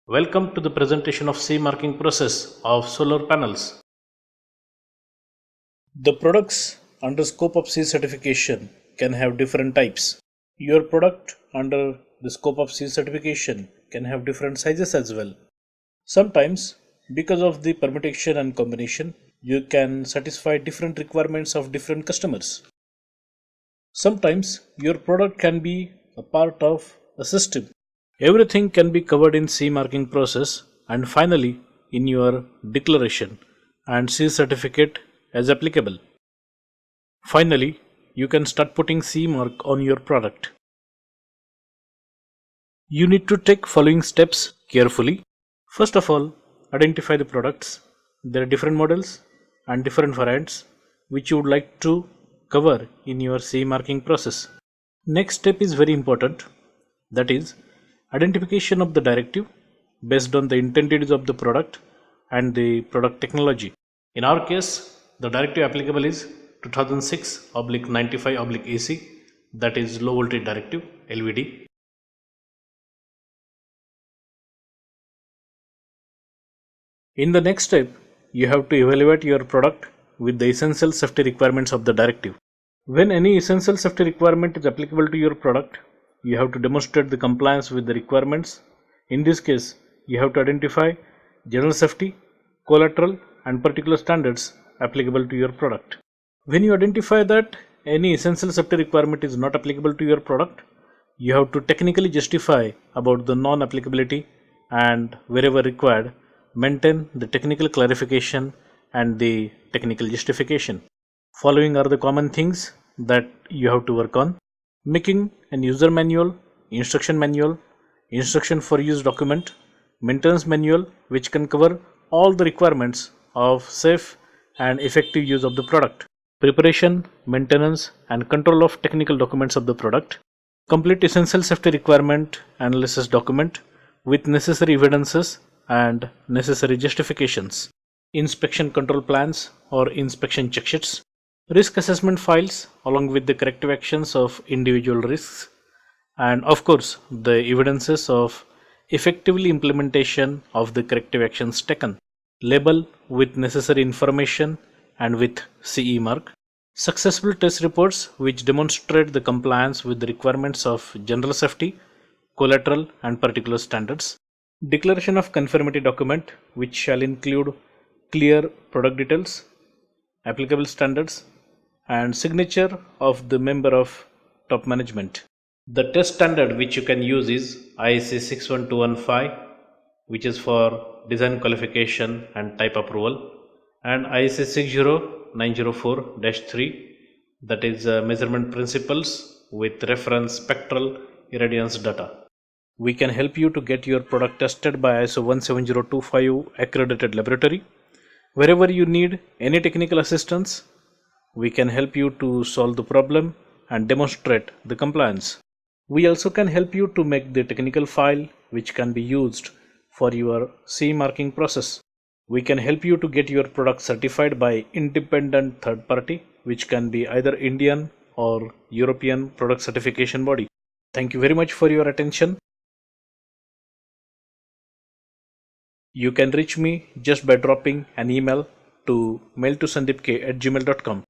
Welcome to the presentation of CE marking process of solar panels. The products under scope of CE certification can have different types. Your product under the scope of CE certification can have different sizes as well. Sometimes, because of the permutation and combination, you can satisfy different requirements of different customers. Sometimes your product can be a part of a system. Everything can be covered in CE marking process and finally in your declaration and CE certificate as applicable. Finally, you can start putting CE mark on your product. You need to take following steps carefully. First of all, identify the products. There are different models and different variants which you would like to cover in your CE marking process. Next step is very important, that is identification of the directive based on the intended use of the product and the product technology. In our case, the directive applicable is 2006/95/AC, that is low voltage directive LVD. In the next step, you have to evaluate your product with the essential safety requirements of the directive. When any essential safety requirement is applicable to your product, you have to demonstrate the compliance with the requirements. In this case, you have to identify general safety, collateral and particular standards applicable to your product. When you identify that any essential safety requirement is not applicable to your product, you have to technically justify about the non-applicability and wherever required, maintain the technical clarification and the technical justification. Following are the common things that you have to work on: making an user manual, instruction for use document, maintenance manual which can cover all the requirements of safe and effective use of the product, preparation, maintenance and control of technical documents of the product, complete essential safety requirement analysis document with necessary evidences and necessary justifications, inspection control plans or inspection checksheets, risk assessment files along with the corrective actions of individual risks, and of course the evidences of effectively implementation of the corrective actions taken, label with necessary information and with CE mark, successful test reports which demonstrate the compliance with the requirements of general safety, collateral and particular standards, declaration of conformity document which shall include clear product details, applicable standards and signature of the member of top management. The test standard which you can use is ISA 61215, which is for design qualification and type approval, and ISA 60904-3, that is measurement principles with reference spectral irradiance data. We can help you to get your product tested by ISO 17025 accredited laboratory. Wherever you need any technical assistance, we can help you to solve the problem and demonstrate the compliance. We also can help you to make the technical file which can be used for your CE marking process. We can help you to get your product certified by independent third party, which can be either Indian or European product certification body. Thank you very much for your attention. You can reach me just by dropping an email to mailtosandeepk@gmail.com.